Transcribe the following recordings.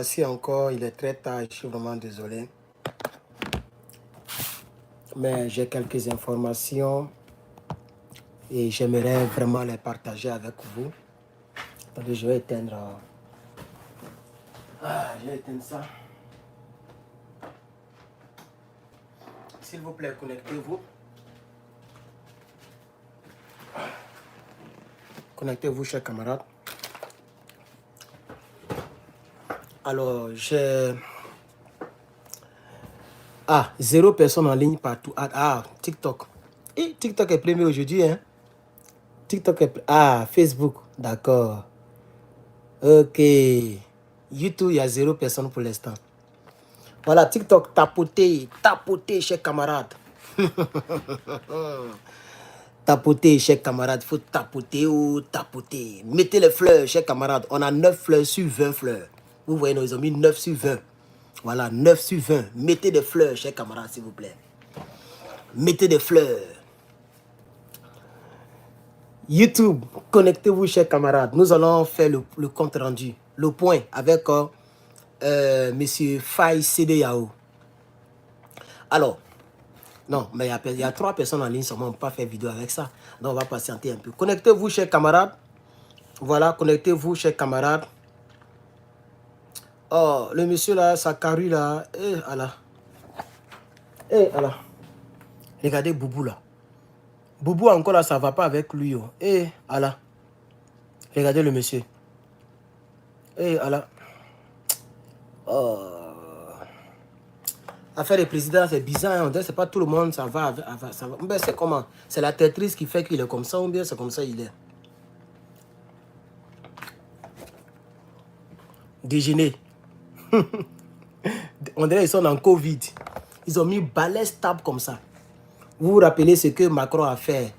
voici encore, il est très tard, je suis vraiment désolé. Mais j'ai quelques informations et j'aimerais vraiment les partager avec vous. Attendez, je vais éteindre. Je vais éteindre ça. S'il vous plaît, connectez-vous. Connectez-vous, chers camarades. Alors, j'ai... 0 personnes en ligne partout. TikTok. Et TikTok est premier aujourd'hui, hein? TikTok est... Facebook. D'accord. Ok. YouTube, il y a 0 personnes pour l'instant. Voilà, TikTok, tapotez, chers camarades. Tapotez, chers camarades. Il faut tapoter ou tapoter. Mettez les fleurs, chers camarades. On a 9 fleurs sur 20 fleurs. Vous voyez, ils ont mis 9 sur 20. Voilà, 9 sur 20. Mettez des fleurs, chers camarades, s'il vous plaît. Mettez des fleurs. YouTube, connectez-vous, chers camarades. Nous allons faire le compte rendu. Le point avec Monsieur Faye Cdao. Alors, non, mais il y a 3 personnes en ligne seulement. On ne peut pas faire vidéo avec ça. Donc, on va patienter un peu. Connectez-vous, chers camarades. Voilà, connectez-vous, chers camarades. Oh, le monsieur là, sa carrure là. Regardez Boubou là. Boubou encore là, ça ne va pas avec lui. Oh. Regardez le monsieur. Oh. Affaire des présidents, c'est bizarre. Hein? C'est pas tout le monde, ça va. Ben, c'est comment? C'est la têtrice qui fait qu'il est comme ça, ou bien c'est comme ça il est. Déjeuner. On dirait qu'ils sont en Covid. Ils ont mis balai stable comme ça. Vous vous rappelez ce que Macron a fait?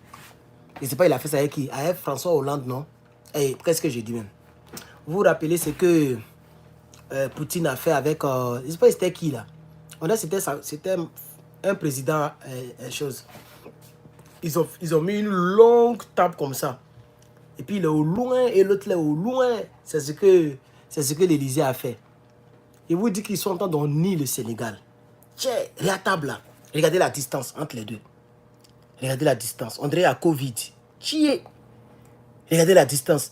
Je ne sais pas, il a fait ça avec qui? Avec François Hollande, non? Qu'est-ce que j'ai dit même? Vous vous rappelez ce que Poutine a fait avec... je ne sais pas c'était qui là? On a c'était un président chose. Ils ont mis une longue table comme ça. Et puis il est au loin et l'autre est au loin. C'est ce que l'Élysée a fait. Il vous dit qu'ils sont en train d'ennier le Sénégal. Tiens, la table là. Regardez la distance entre les deux. Regardez la distance. On dirait à Covid. Tiens. Regardez la distance.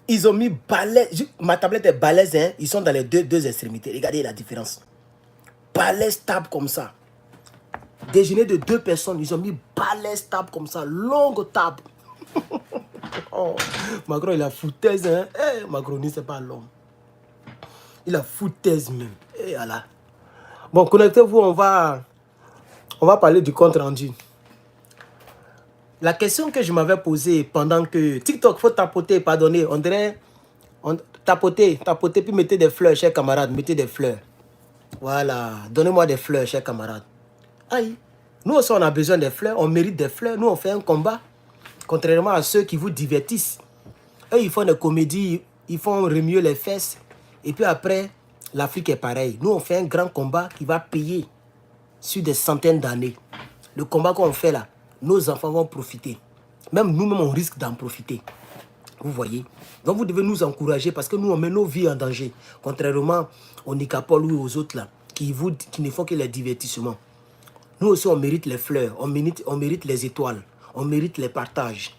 Ils ont mis balèze. Ma tablette est balèze. Hein? Ils sont dans les deux extrémités. Regardez la différence. Balèze table comme ça. Déjeuner de 2 personnes. Ils ont mis balèze table comme ça. Longue table. Oh, Macron, il a foutaise. Hein? Macronie, c'est pas l'homme. Il a foutaise même. Voilà. Bon, connectez-vous. On va parler du compte rendu. La question que je m'avais posée pendant que TikTok, faut tapoter, pardonnez, on dirait tapoter, puis mettez des fleurs, chers camarades, mettez des fleurs. Voilà, donnez-moi des fleurs, chers camarades. Aïe, nous aussi on a besoin des fleurs, on mérite des fleurs, nous on fait un combat. Contrairement à ceux qui vous divertissent. Eux, ils font des comédies, ils font remuer les fesses. Et puis après, l'Afrique est pareil. Nous on fait un grand combat qui va payer sur des centaines d'années. Le combat qu'on fait là, nos enfants vont profiter. Même nous-mêmes, on risque d'en profiter. Vous voyez? Donc, vous devez nous encourager parce que nous, on met nos vies en danger. Contrairement aux Nicapol ou aux autres là, qui ne font que les divertissements. Nous aussi, on mérite les fleurs, on mérite les étoiles, on mérite les partages.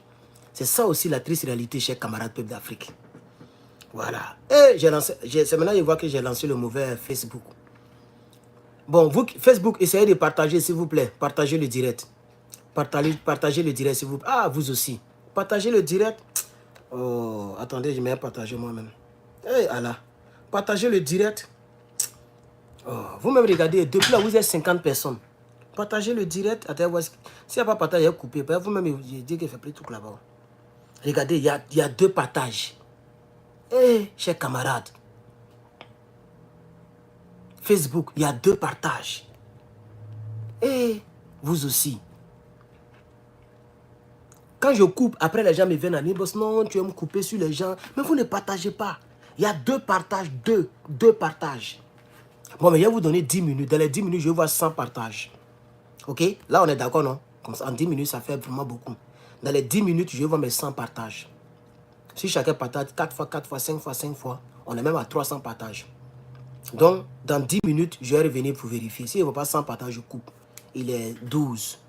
C'est ça aussi la triste réalité, chers camarades peuple d'Afrique. Voilà. Et c'est maintenant que je vois que j'ai lancé le mauvais Facebook. Bon, vous, Facebook, essayez de partager, s'il vous plaît. Partagez le direct. Partagez le direct, s'il vous plaît. vous aussi. Partagez le direct. Oh, attendez, je vais partager moi-même. Allah. Partagez le direct. Oh, vous-même, regardez, depuis là, vous êtes 50 personnes. Partagez le direct. Attendez, s'il n'y a pas partage, coupé. Vous-même, je dis qu'il fait plus de trucs là-bas. Regardez, il y a 2 partages. Chers camarades. Facebook, il y a 2 partages. Vous aussi. Quand je coupe, après les gens me viennent à l'inbox, non, tu vas me couper sur les gens. Mais vous ne partagez pas. Il y a 2 partages, 2 partages. Bon, mais je vais vous donner 10 minutes. Dans les 10 minutes, je vais voir 100 partages. Ok? Là, on est d'accord, non? Comme ça, en 10 minutes, ça fait vraiment beaucoup. Dans les 10 minutes, je vais voir mes 100 partages. Si chacun partage 4 fois, 4 fois, 5 fois, 5 fois, on est même à 300 partages. Donc, dans 10 minutes, je vais revenir pour vérifier. S'il ne va pas 100 partages, je coupe. Il est 12.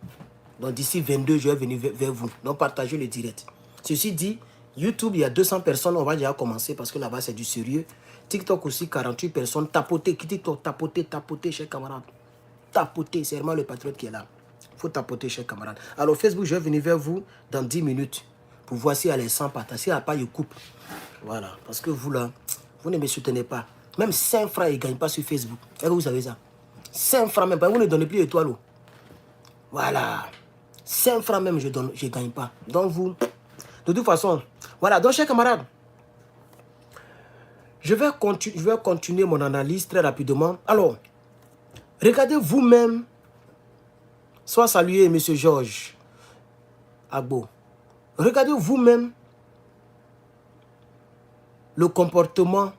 Donc, d'ici 22, je vais venir vers vous. Donc, partagez le direct. Ceci dit, YouTube, il y a 200 personnes. On va déjà commencer parce que là-bas, c'est du sérieux. TikTok aussi, 48 personnes. Tapotez, TikTok, tapotez, chers camarades. Tapotez, c'est vraiment le patriote qui est là. Il faut tapoter, chers camarades. Alors, Facebook, je vais venir vers vous dans 10 minutes pour voir s'il y a les 100 partages. S'il n'y a pas, je coupe. Voilà. Parce que vous, là, vous ne me soutenez pas. Même 5 francs, ils ne gagnent pas sur Facebook. Est-ce que vous savez ça? 5 francs même. Vous ne donnez plus d'étoiles. Voilà. 5 francs même, je ne gagne pas. Donc, vous, de toute façon, voilà. Donc, chers camarades, je vais continuer mon analyse très rapidement. Alors, regardez vous-même. Soit salué, M. Georges Agbo. Regardez vous-même le comportement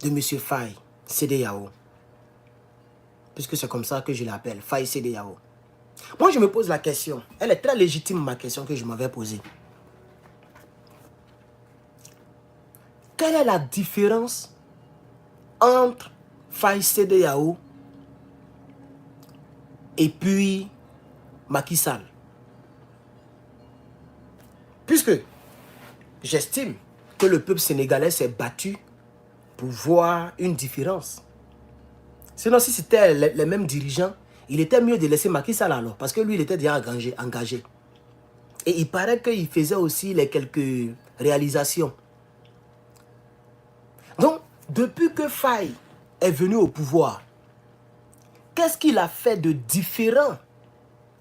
de M. Faye CEDEAO. Puisque c'est comme ça que je l'appelle, Faye CEDEAO. Moi, je me pose la question. Elle est très légitime, ma question que je m'avais posée. Quelle est la différence entre Faye CEDEAO et puis Macky Sall? Puisque j'estime que le peuple sénégalais s'est battu pour voir une différence. Sinon, si c'était les mêmes dirigeants, il était mieux de laisser Macky Sall alors, parce que lui, il était déjà engagé. Et il paraît qu'il faisait aussi les quelques réalisations. Donc, depuis que Faye est venu au pouvoir, qu'est-ce qu'il a fait de différent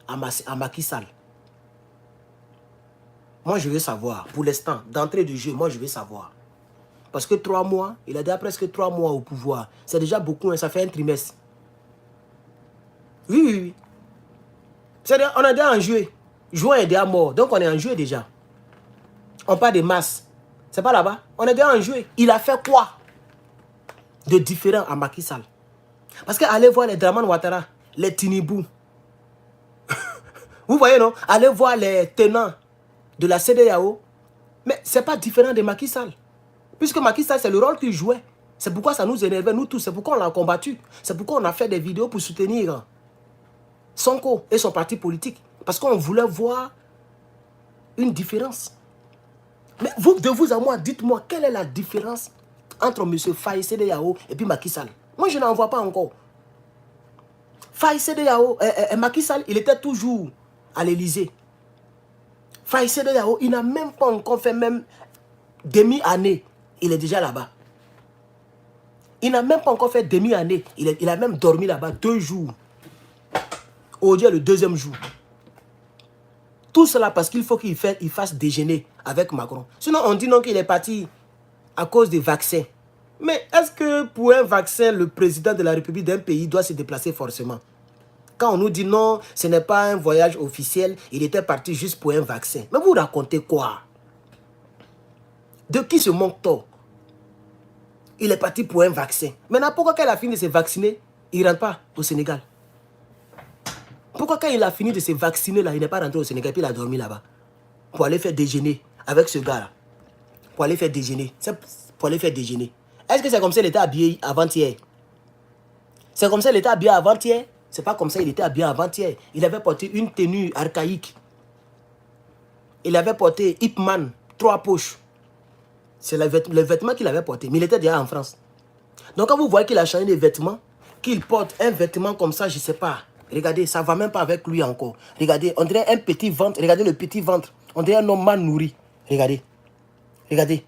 à Macky Sall? Moi, je veux savoir. Pour l'instant, d'entrée de jeu, moi, je veux savoir. Parce que 3 mois, il a déjà presque 3 mois au pouvoir. C'est déjà beaucoup, hein, ça fait un trimestre. Oui, oui, oui. On est déjà en juillet. Juin est déjà mort. Donc, on est en juillet déjà. On parle de mars. C'est pas là-bas. On est déjà en juillet. Il a fait quoi de différent à Macky Sall? Parce que allez voir les Draman Ouattara, les Tinibou. Vous voyez, non? Allez voir les tenants de la CEDEAO. Mais ce n'est pas différent de Macky Sall. Puisque Macky Sall, c'est le rôle qu'il jouait. C'est pourquoi ça nous énervait, nous tous. C'est pourquoi on l'a combattu. C'est pourquoi on a fait des vidéos pour soutenir Sonko et son parti politique. Parce qu'on voulait voir une différence. Mais vous, de vous à moi, dites-moi, quelle est la différence entre M. Faye CEDEAO et puis Macky Sall? Moi, je n'en vois pas encore. Faye CEDEAO et Macky Sall, il était toujours à l'Élysée. Faye CEDEAO, il n'a même pas encore fait même demi-année. Il est déjà là-bas. Il n'a même pas encore fait demi-année. Il a même dormi là-bas 2 jours. Aujourd'hui, le 2e jour. Tout cela parce qu'il faut qu'il fasse déjeuner avec Macron. Sinon, on dit non qu'il est parti à cause des vaccins. Mais est-ce que pour un vaccin, le président de la République d'un pays doit se déplacer forcément? Quand on nous dit non, ce n'est pas un voyage officiel, il était parti juste pour un vaccin. Mais vous racontez quoi? De qui se moque-t-on? Il est parti pour un vaccin. Maintenant, pourquoi quand il a fini de se vacciner, il ne rentre pas au Sénégal? Pourquoi quand il a fini de se vacciner, là, il n'est pas rentré au Sénégal, puis il a dormi là-bas? Pour aller faire déjeuner avec ce gars-là. Pour aller faire déjeuner. C'est pour aller faire déjeuner. Est-ce que c'est comme ça qu'il était habillé avant-hier? C'est comme ça qu'il était habillé avant-hier? C'est pas comme ça qu'il était habillé avant-hier. Il avait porté une tenue archaïque. Il avait porté Hipman, 3 poches. C'est le vêtement qu'il avait porté. Mais il était déjà en France. Donc quand vous voyez qu'il a changé de vêtements, qu'il porte un vêtement comme ça, je ne sais pas. Regardez, ça ne va même pas avec lui encore. Regardez, on dirait un petit ventre. Regardez le petit ventre. On dirait un homme mal nourri. Regardez. Regardez.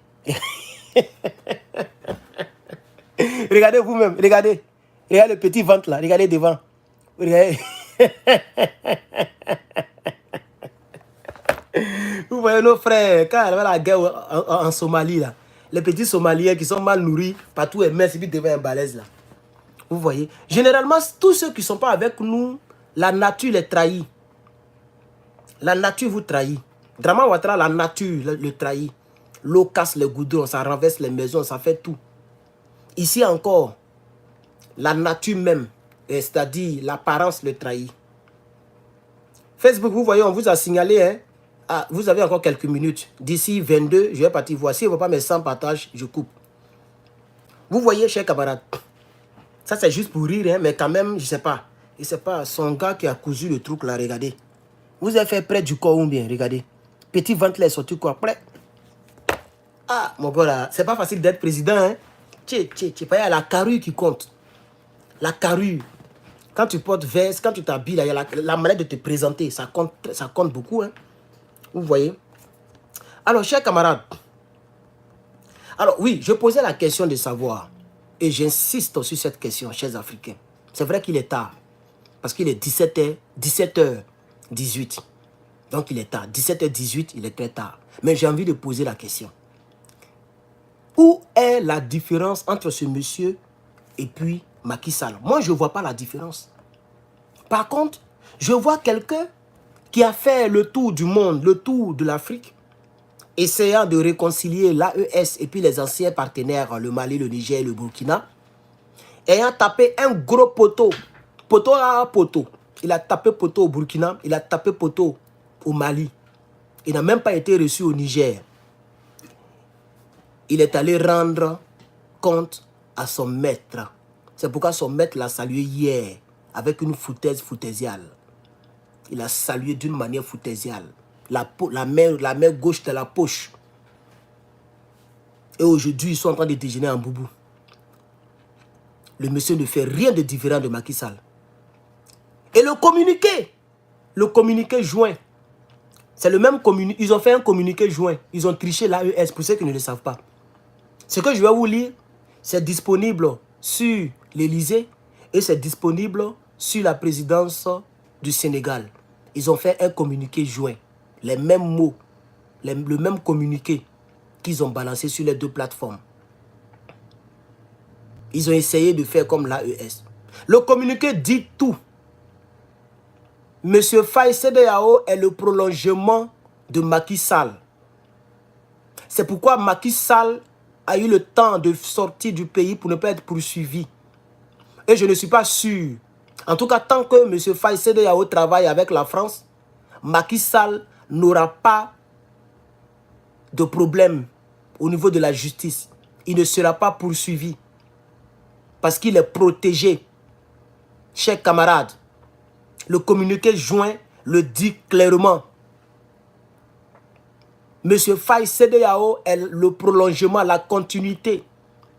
Regardez vous-même. Regardez. Regardez le petit ventre là. Regardez devant. Regardez. Vous voyez nos frères, quand il y avait la guerre en Somalie, là, les petits Somaliens qui sont mal nourris, partout et minces, puis devant un balèze là. Vous voyez, généralement, tous ceux qui ne sont pas avec nous, la nature les trahit. La nature vous trahit. Draman Ouattara, la nature le trahit. L'eau casse les goudrons, ça renverse les maisons, ça fait tout. Ici encore, la nature même, c'est-à-dire l'apparence le trahit. Facebook, vous voyez, on vous a signalé, hein. Ah, vous avez encore quelques minutes. D'ici 22, je vais partir voir. Si il ne va pas mes 100 partages, je coupe. Vous voyez, chers camarades, ça c'est juste pour rire, hein, mais quand même, je sais pas. Je sais pas, son gars qui a cousu le truc là, regardez. Vous avez fait près du corps ou bien, regardez. Petit ventre là, sorti quoi, près. Ah, mon gars là, c'est pas facile d'être président, hein. Il y a la carrure qui compte. La carrure. Quand tu portes veste, quand tu t'habilles, il y a la manière de te présenter. Ça compte beaucoup, hein. Vous voyez. Alors, chers camarades. Alors, oui, je posais la question de savoir. Et j'insiste sur cette question, chers Africains. C'est vrai qu'il est tard. Parce qu'il est 17h18. Donc, il est tard. 17h18, il est très tard. Mais j'ai envie de poser la question. Où est la différence entre ce monsieur et puis Macky Sall? Moi, je ne vois pas la différence. Par contre, je vois quelqu'un qui a fait le tour du monde, le tour de l'Afrique, essayant de réconcilier l'AES et puis les anciens partenaires, le Mali, le Niger et le Burkina, ayant tapé un gros poteau, poteau à poteau. Il a tapé poteau au Burkina, il a tapé poteau au Mali. Il n'a même pas été reçu au Niger. Il est allé rendre compte à son maître. C'est pourquoi son maître l'a salué hier avec une foutaise foutésiale. Il a salué d'une manière foutésiale. La main gauche de la poche. Et aujourd'hui, ils sont en train de déjeuner en boubou. Le monsieur ne fait rien de différent de Macky Sall. Et le communiqué joint, c'est le même communiqué. Ils ont fait un communiqué joint. Ils ont triché l'AES pour ceux qui ne le savent pas. Ce que je vais vous lire, c'est disponible sur l'Élysée et c'est disponible sur la présidence du Sénégal. Ils ont fait un communiqué joint. Les mêmes mots, le même communiqué qu'ils ont balancé sur les deux plateformes. Ils ont essayé de faire comme l'AES. Le communiqué dit tout. Monsieur Faye CEDEAO est le prolongement de Macky Sall. C'est pourquoi Macky Sall a eu le temps de sortir du pays pour ne pas être poursuivi. Et je ne suis pas sûr. En tout cas, tant que M. Faye CEDEAO travaille avec la France, Macky Sall n'aura pas de problème au niveau de la justice. Il ne sera pas poursuivi parce qu'il est protégé. Chers camarades, le communiqué joint le dit clairement. M. Faye CEDEAO est le prolongement, la continuité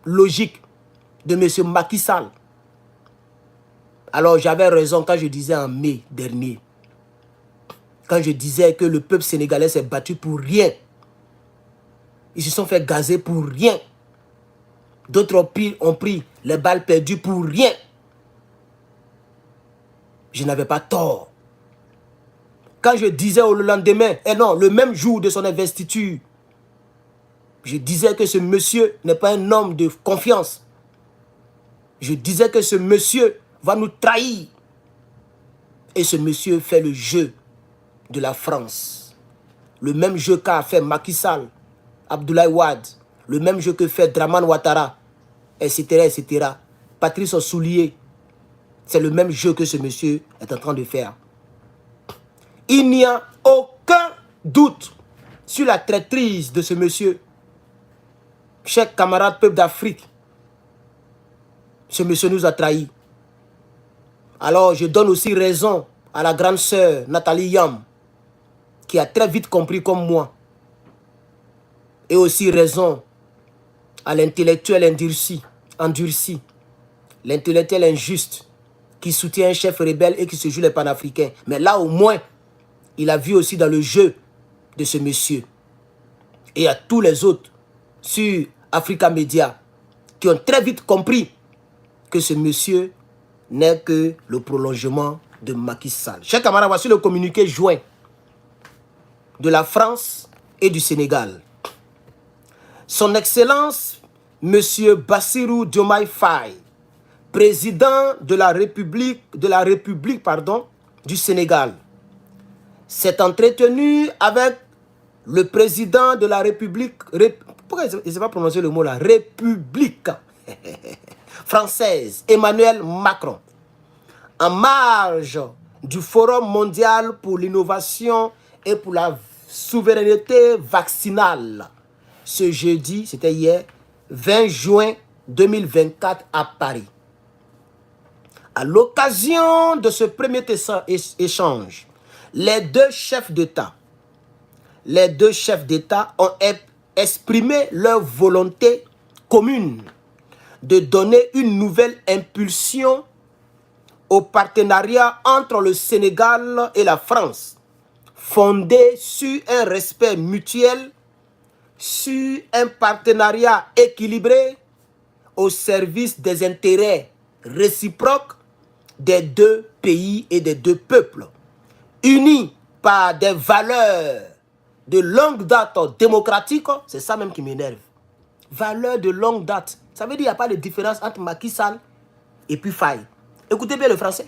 logique de M. Macky Sall. Alors j'avais raison quand je disais en mai dernier, quand je disais que le peuple sénégalais s'est battu pour rien. Ils se sont fait gazer pour rien. D'autres ont pris les balles perdues pour rien. Je n'avais pas tort. Quand je disais au lendemain, et non, le même jour de son investiture, je disais que ce monsieur n'est pas un homme de confiance. Je disais que ce monsieur va nous trahir. Et ce monsieur fait le jeu de la France. Le même jeu qu'a fait Macky Sall, Abdoulaye Wade, le même jeu que fait Draman Ouattara, etc., etc. Patrice Soulier. C'est le même jeu que ce monsieur est en train de faire. Il n'y a aucun doute sur la traîtrise de ce monsieur. Chers camarades peuple d'Afrique, ce monsieur nous a trahis. Alors je donne aussi raison à la grande sœur Nathalie Yam, qui a très vite compris comme moi. Et aussi raison à l'intellectuel endurci, l'intellectuel injuste, qui soutient un chef rebelle et qui se joue les panafricains. Mais là, au moins, il a vu aussi dans le jeu de ce monsieur. Et à tous les autres sur Africa Media qui ont très vite compris que ce monsieur n'est que le prolongement de Macky Sall. Chers camarades, voici le communiqué joint de la France et du Sénégal. Son Excellence, Monsieur Bassirou Diomaye Faye, président de la République du Sénégal, s'est entretenu avec le président de la République, pourquoi il ne sait pas prononcer le mot là, République française, Emmanuel Macron, en marge du Forum mondial pour l'innovation et pour la souveraineté vaccinale. Ce jeudi, c'était hier, 20 juin 2024 à Paris. À l'occasion de ce premier échange, les deux chefs d'État ont exprimé leur volonté commune de donner une nouvelle impulsion au partenariat entre le Sénégal et la France, fondé sur un respect mutuel, sur un partenariat équilibré au service des intérêts réciproques des deux pays et des deux peuples, unis par des valeurs de longue date démocratique. C'est ça même qui m'énerve. Valeurs de longue date. Ça veut dire qu'il n'y a pas de différence entre Macky Sall et puis Faye. Écoutez bien le français.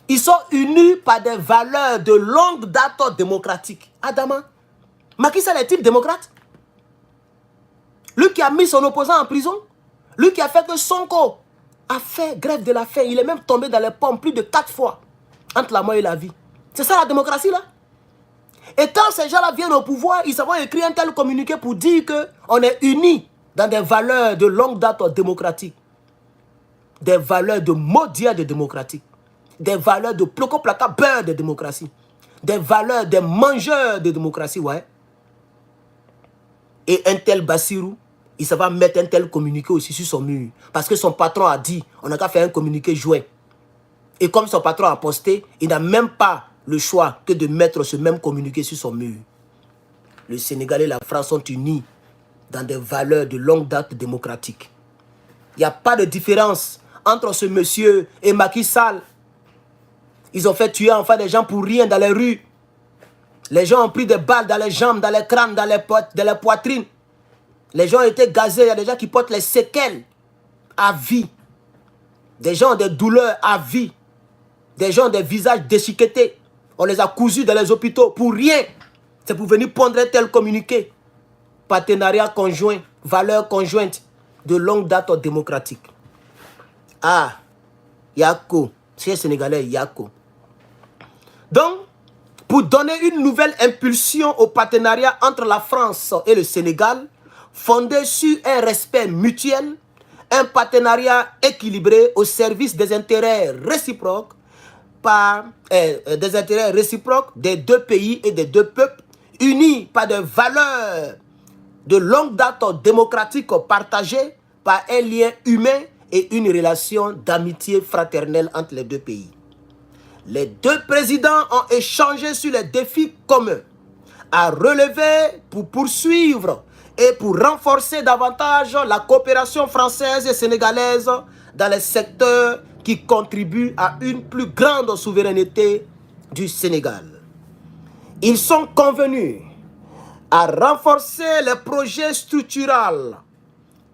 Ils sont unis par des valeurs de longue date démocratique. Adama, Macky Sall est-il démocrate? Lui qui a mis son opposant en prison, lui qui a fait que Sonko a fait grève de la faim, il est même tombé dans les pommes plus de 4 fois entre la mort et la vie. C'est ça la démocratie là? Et quand ces gens-là viennent au pouvoir, ils savent écrire un tel communiqué pour dire qu'on est unis dans des valeurs de longue date démocratique, des valeurs de maudit de démocratique, des valeurs de ploco-placa beurre de démocratie, des valeurs des mangeurs de démocratie, ouais. Et un tel Bassirou, il va mettre un tel communiqué aussi sur son mur. Parce que son patron a dit, on n'a qu'à faire un communiqué jouet. Et comme son patron a posté, il n'a même pas le choix que de mettre ce même communiqué sur son mur. Le Sénégal et la France sont unis dans des valeurs de longue date démocratique. Il n'y a pas de différence entre ce monsieur et Macky Sall. Ils ont fait tuer enfin des gens pour rien dans les rues. Les gens ont pris des balles dans les jambes, dans les crânes, dans les poitrines. Les gens ont été gazés. Il y a des gens qui portent les séquelles à vie. Des gens ont des douleurs à vie. Des gens ont des visages déchiquetés. On les a cousus dans les hôpitaux pour rien. C'est pour venir pondre un tel communiqué. Partenariat conjoint, valeurs conjointes de longue date démocratique. Ah, Yako, c'est sénégalais, Yako. Donc, pour donner une nouvelle impulsion au partenariat entre la France et le Sénégal, fondé sur un respect mutuel, un partenariat équilibré au service des intérêts réciproques, des deux pays et des deux peuples, unis par des valeurs de longue date démocratique partagées par un lien humain et une relation d'amitié fraternelle entre les deux pays. Les deux présidents ont échangé sur les défis communs à relever pour poursuivre et pour renforcer davantage la coopération française et sénégalaise dans les secteurs qui contribuent à une plus grande souveraineté du Sénégal. Ils sont convenus à renforcer les projets structurels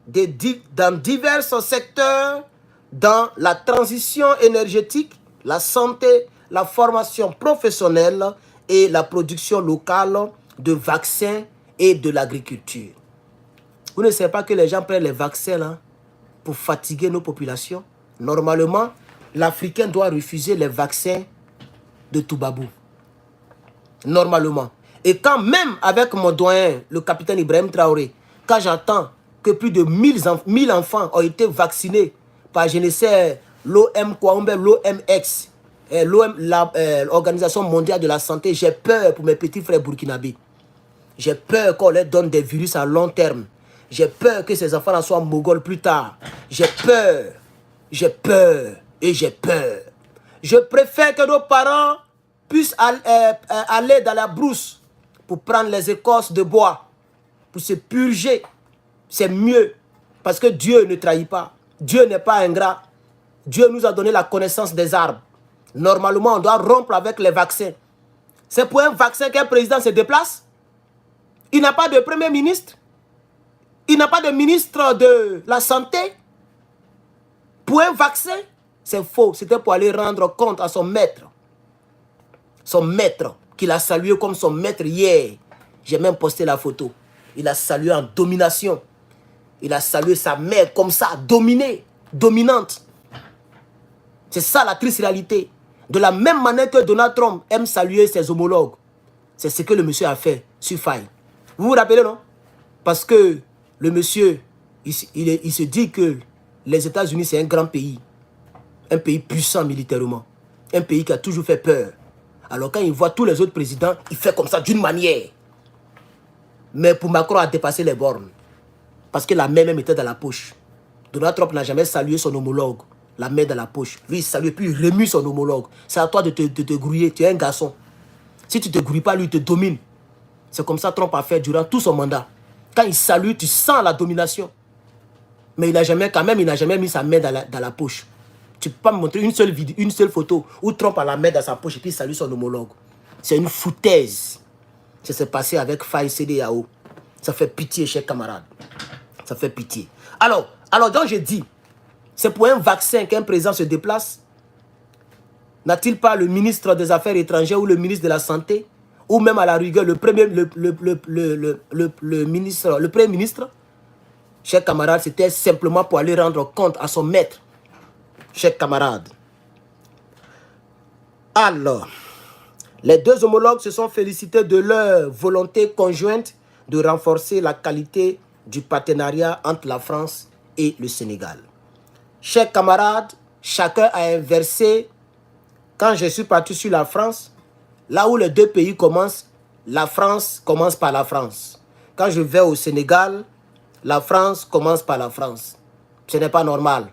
dans divers secteurs, dans la transition énergétique, la santé, la formation professionnelle et la production locale de vaccins et de l'agriculture. Vous ne savez pas que les gens prennent les vaccins là, pour fatiguer nos populations? Normalement, l'Africain doit refuser les vaccins de Toubabou. Normalement. Et quand même avec mon doyen, le capitaine Ibrahim Traoré, quand j'entends que plus de 1000 enfants ont été vaccinés par, je ne sais, l'OMX, l'Organisation mondiale de la santé, j'ai peur pour mes petits frères burkinabés. J'ai peur qu'on leur donne des virus à long terme. J'ai peur que ces enfants-là soient mongols plus tard. J'ai peur et j'ai peur. Je préfère que nos parents puissent aller dans la brousse pour prendre les écorces de bois, pour se purger. C'est mieux, parce que Dieu ne trahit pas. Dieu n'est pas ingrat. Dieu nous a donné la connaissance des arbres. Normalement, on doit rompre avec les vaccins. C'est pour un vaccin qu'un président se déplace. Il n'a pas de premier ministre. Il n'a pas de ministre de la santé. Pour un vaccin, c'est faux. C'était pour aller rendre compte à son maître. Son maître, qu'il a salué comme son maître hier. J'ai même posté la photo. Il a salué en domination. Il a salué sa mère comme ça, dominée, dominante. C'est ça la triste réalité. De la même manière que Donald Trump aime saluer ses homologues. C'est ce que le monsieur a fait sur Faye. Vous vous rappelez, non? Parce que le monsieur il se dit que les États-Unis, c'est un grand pays. Un pays puissant militairement. Un pays qui a toujours fait peur. Alors quand il voit tous les autres présidents, il fait comme ça d'une manière. Mais pour Macron, a dépassé les bornes. Parce que la main même était dans la poche. Donald Trump n'a jamais salué son homologue. La main dans la poche. Lui, il salue, puis il remue son homologue. C'est à toi de te grouiller. Tu es un garçon. Si tu ne te grouilles pas, lui, il te domine. C'est comme ça que Trump a fait durant tout son mandat. Quand il salue, tu sens la domination. Mais il n'a jamais, quand même, il n'a jamais mis sa main dans la poche. Tu ne peux pas me montrer une seule photo où Trump a la main dans sa poche et puis il salue son homologue. C'est une foutaise. Ça s'est passé avec Faye CEDEAO. Ça fait pitié, chers camarades. Ça fait pitié. Alors donc je dis, c'est pour un vaccin qu'un président se déplace. N'a-t-il pas le ministre des Affaires étrangères ou le ministre de la Santé, ou même à la rigueur le premier ministre, chers camarades, c'était simplement pour aller rendre compte à son maître. Chers camarades. Alors, les deux homologues se sont félicités de leur volonté conjointe de renforcer la qualité du partenariat entre la France et le Sénégal. Chers camarades, chacun a inversé. Quand je suis parti sur la France, là où les deux pays commencent, la France commence par la France. Quand je vais au Sénégal, la France commence par la France. Ce n'est pas normal.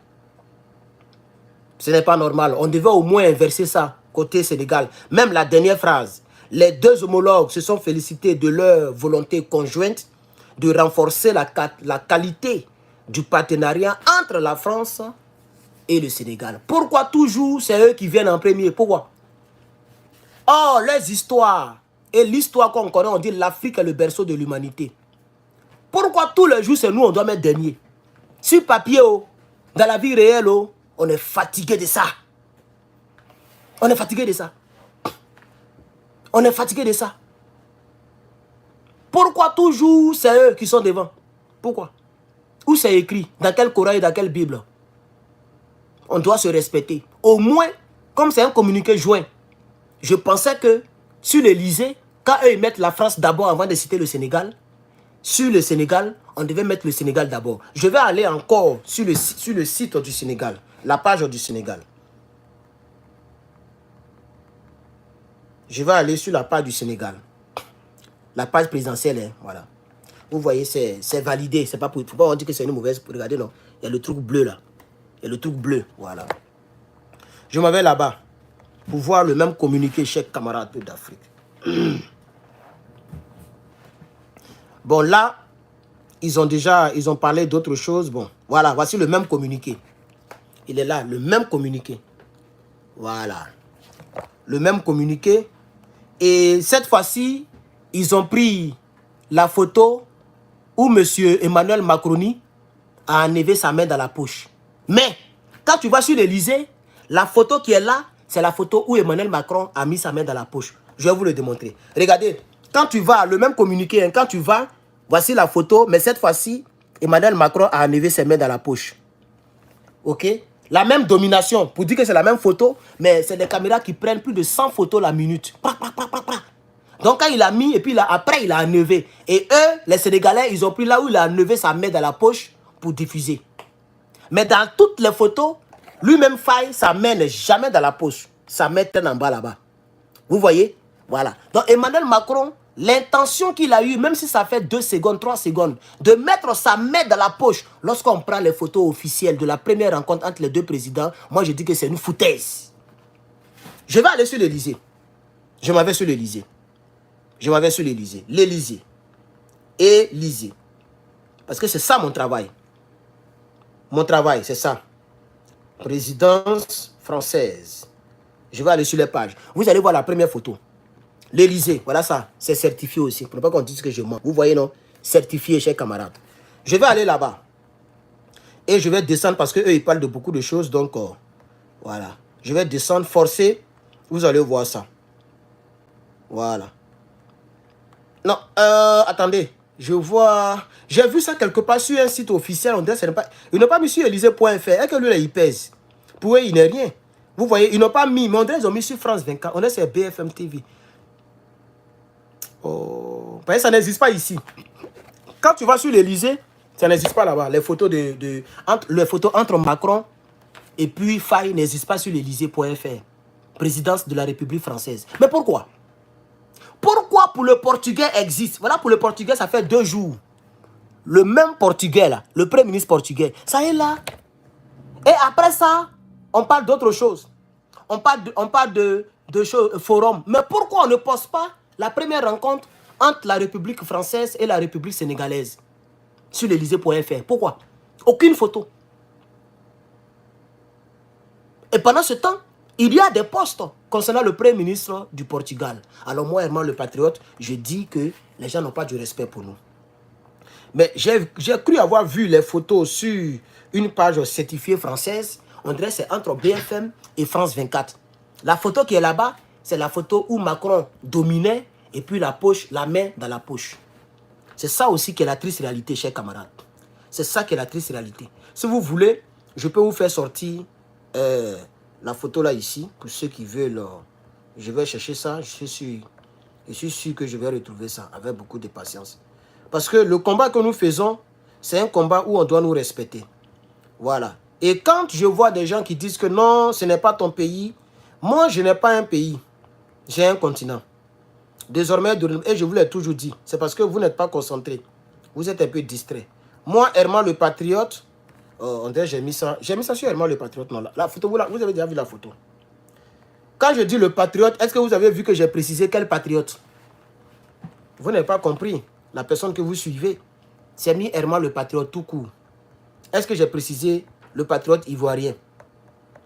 Ce n'est pas normal. On devait au moins inverser ça, côté Sénégal. Même la dernière phrase. Les deux homologues se sont félicités de leur volonté conjointe de renforcer la qualité du partenariat entre la France et le Sénégal. Pourquoi toujours c'est eux qui viennent en premier? Pourquoi? Oh, les histoires. Et l'histoire qu'on connaît, on dit l'Afrique est le berceau de l'humanité. Pourquoi tous les jours c'est nous on doit mettre dernier? Sur papier, oh, dans la vie réelle, oh, on est fatigué de ça. On est fatigué de ça. On est fatigué de ça. Pourquoi toujours c'est eux qui sont devant? Pourquoi? Où c'est écrit? Dans quel Coran et dans quelle Bible? On doit se respecter. Au moins, comme c'est un communiqué joint, je pensais que sur l'Élysée, quand eux ils mettent la France d'abord avant de citer le Sénégal, sur le Sénégal, on devait mettre le Sénégal d'abord. Je vais aller encore sur le site du Sénégal, la page du Sénégal. Je vais aller sur la page du Sénégal. La page présidentielle, hein, voilà. Vous voyez, c'est validé. C'est pas pour... Faut pas dire que c'est une mauvaise... Regardez, non. Il y a le truc bleu, là. Il y a le truc bleu, voilà. Je m'en vais là-bas pour voir le même communiqué, chers camarades d'Afrique. Bon, là, ils ont parlé d'autre chose. Bon, voilà, voici le même communiqué. Il est là, le même communiqué. Voilà. Le même communiqué. Et cette fois-ci, ils ont pris la photo où M. Emmanuel Macron a enlevé sa main dans la poche. Mais, quand tu vas sur l'Élysée, la photo qui est là, c'est la photo où Emmanuel Macron a mis sa main dans la poche. Je vais vous le démontrer. Regardez, quand tu vas, le même communiqué, hein, quand tu vas, voici la photo, mais cette fois-ci, Emmanuel Macron a enlevé ses mains dans la poche. Ok? La même domination, pour dire que c'est la même photo, mais c'est des caméras qui prennent plus de 100 photos la minute. Donc quand il a mis, et puis là, après il a enlevé. Et eux, les Sénégalais, ils ont pris là où il a enlevé sa main dans la poche pour diffuser. Mais dans toutes les photos, lui-même Faye, sa main n'est jamais dans la poche. Sa main est en bas là-bas. Vous voyez? Voilà. Donc Emmanuel Macron, l'intention qu'il a eue, même si ça fait 2 secondes, 3 secondes, de mettre sa main dans la poche lorsqu'on prend les photos officielles de la première rencontre entre les deux présidents, moi je dis que c'est une foutaise. Je vais aller sur l'Élysée. Je m'en vais sur l'Élysée. Je m'en vais sur l'Élysée. L'Élysée. Élysée. Parce que c'est ça mon travail. Mon travail, c'est ça. Présidence française. Je vais aller sur les pages. Vous allez voir la première photo. L'Élysée, voilà ça. C'est certifié aussi. Pour ne pas qu'on dise que je mens. Vous voyez, non? Certifié, chers camarades. Je vais aller là-bas. Et je vais descendre parce qu'eux, ils parlent de beaucoup de choses. Donc, voilà. Je vais descendre, forcer. Vous allez voir ça. Voilà. Non, attendez. Je vois... J'ai vu ça quelque part sur un site officiel. On dirait que pas... Ils n'ont pas mis sur Élysée.fr. Et que lui, là, il pèse. Pour eux, il n'est rien. Vous voyez, ils n'ont pas mis. Mais on dirait qu'ils ont mis sur France 24. On est sur BFM TV. Oh... Ça n'existe pas ici. Quand tu vas sur l'Élysée, Ça n'existe pas là-bas. Les photos les photos entre Macron et puis Faye n'existent pas sur l'Elysée.fr. Présidence de la République française. Mais pourquoi? Pourquoi pour le Portugais existe? Voilà, pour le Portugais, ça fait 2 jours. Le même Portugais là, le Premier ministre portugais, ça est là. Et après ça, on parle d'autre chose. On parle de choses, forum. Mais pourquoi on ne poste pas la première rencontre entre la République française et la République sénégalaise sur l'Elysée.fr? Pourquoi? Aucune photo. Et pendant ce temps, il y a des postes concernant le Premier ministre du Portugal. Alors moi, Herman le Patriote, je dis que les gens n'ont pas du respect pour nous. Mais j'ai cru avoir vu les photos sur une page certifiée française. On dirait que c'est entre BFM et France 24. La photo qui est là-bas, c'est la photo où Macron dominait et puis la main dans la poche. C'est ça aussi qui est la triste réalité, chers camarades. C'est ça qui est la triste réalité. Si vous voulez, je peux vous faire sortir la photo là ici. Pour ceux qui veulent, je vais chercher ça. Je suis sûr que je vais retrouver ça avec beaucoup de patience. Parce que le combat que nous faisons, c'est un combat où on doit nous respecter. Voilà. Et quand je vois des gens qui disent que non, ce n'est pas ton pays, moi, je n'ai pas un pays. J'ai un continent. Désormais, et je vous l'ai toujours dit, c'est parce que vous n'êtes pas concentré. Vous êtes un peu distrait. Moi, Herman le Patriote, on dirait j'ai mis ça sur Herman le Patriote. Non, la photo, vous avez déjà vu la photo. Quand je dis le patriote, est-ce que vous avez vu que j'ai précisé quel patriote? Vous n'avez pas compris. La personne que vous suivez, c'est mis Herman le Patriote tout court. Est-ce que j'ai précisé le patriote ivoirien?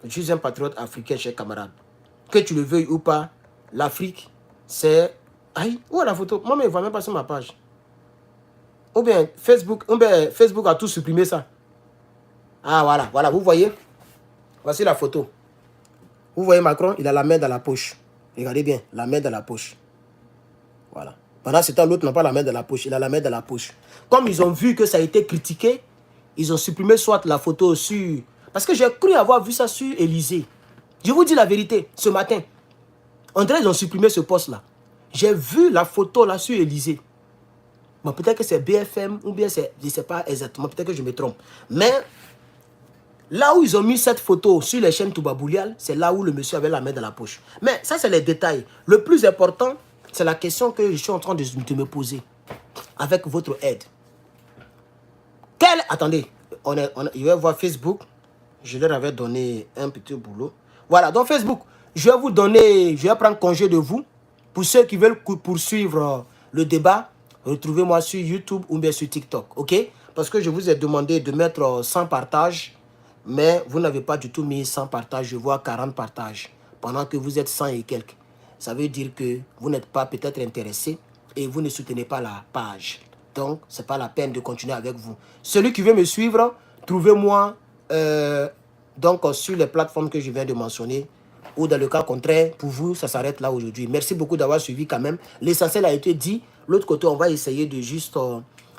Je suis un patriote africain, chers camarades. Que tu le veuilles ou pas, l'Afrique, c'est... Aïe, où est la photo? Moi, mais il ne va même pas sur ma page. Ou bien Facebook a tout supprimé ça. Ah, voilà, vous voyez? Voici la photo. Vous voyez Macron, il a la main dans la poche. Regardez bien, la main dans la poche. Voilà. Pendant ce temps, l'autre n'a pas la main dans la poche, il a la main dans la poche. Comme ils ont vu que ça a été critiqué, ils ont supprimé soit la photo sur... Parce que j'ai cru avoir vu ça sur Élysée. Je vous dis la vérité, ce matin. On dirait qu'ils ont supprimé ce poste-là. J'ai vu la photo là sur Élysée. Bon, peut-être que c'est BFM ou bien c'est... Je ne sais pas exactement, peut-être que je me trompe. Mais là où ils ont mis cette photo sur les chaînes Toubaboulial, c'est là où le monsieur avait la main dans la poche. Mais ça, c'est les détails. Le plus important, c'est la question que je suis en train de me poser. Avec votre aide. Attendez, je vais voir Facebook. Je leur avais donné un petit boulot. Voilà, donc Facebook, je vais prendre congé de vous. Pour ceux qui veulent poursuivre le débat, retrouvez-moi sur YouTube ou bien sur TikTok, ok? Parce que je vous ai demandé de mettre 100 partages, mais vous n'avez pas du tout mis 100 partages, je vois 40 partages, pendant que vous êtes 100 et quelques. Ça veut dire que vous n'êtes pas peut-être intéressé et vous ne soutenez pas la page. Donc, ce n'est pas la peine de continuer avec vous. Celui qui veut me suivre, trouvez-moi sur les plateformes que je viens de mentionner. Ou dans le cas contraire, pour vous, ça s'arrête là aujourd'hui. Merci beaucoup d'avoir suivi quand même. L'essentiel a été dit. L'autre côté, on va essayer de juste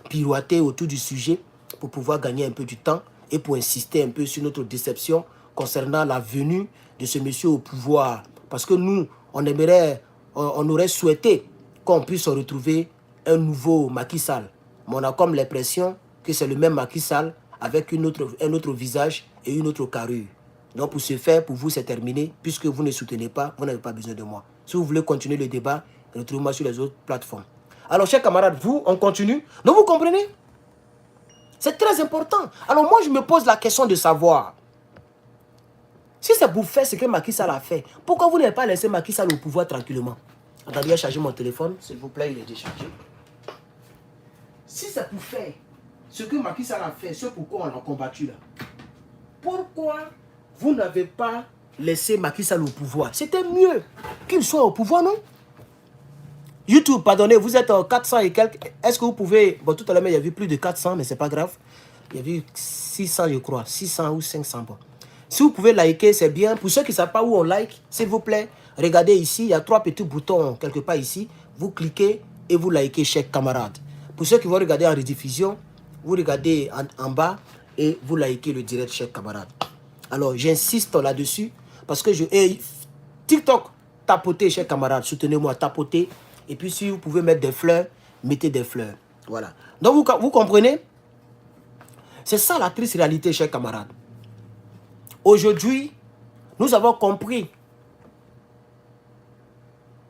pirouetter autour du sujet pour pouvoir gagner un peu du temps et pour insister un peu sur notre déception concernant la venue de ce monsieur au pouvoir. Parce que nous, on aurait souhaité qu'on puisse retrouver un nouveau Macky Sall. Mais on a comme l'impression que c'est le même Macky Sall avec un autre visage et une autre carrure. Donc pour ce faire, pour vous, c'est terminé. Puisque vous ne soutenez pas, vous n'avez pas besoin de moi. Si vous voulez continuer le débat, retrouvez-moi sur les autres plateformes. Alors, chers camarades, on continue. Donc, vous comprenez? C'est très important. Alors, moi, je me pose la question de savoir, si c'est pour faire ce que Macky Sall a fait, pourquoi vous n'avez pas laissé Macky Sall au pouvoir tranquillement? Attendez, j'ai chargé mon téléphone. S'il vous plaît, il est déchargé. Si c'est pour faire ce que Macky Sall a fait, ce pourquoi on l'a combattu là, pourquoi vous n'avez pas laissé Macky Sall au pouvoir? C'était mieux qu'il soit au pouvoir, non? YouTube, pardonnez, vous êtes 400 et quelques. Est-ce que vous pouvez... Bon, tout à l'heure, il y avait plus de 400, mais c'est pas grave. Il y avait 600, je crois. 600 ou 500. Bon. Si vous pouvez liker, c'est bien. Pour ceux qui ne savent pas où on like, s'il vous plaît, regardez ici. Il y a 3 petits boutons quelque part ici. Vous cliquez et vous likez, chers camarades. Pour ceux qui vont regarder en rediffusion, vous regardez en bas et vous likez le direct, chers camarades. Alors, j'insiste là-dessus parce que TikTok, tapotez, chers camarades. Soutenez-moi, tapotez. Et puis, si vous pouvez mettre des fleurs, mettez des fleurs. Voilà. Donc, vous comprenez? C'est ça la triste réalité, chers camarades. Aujourd'hui, nous avons compris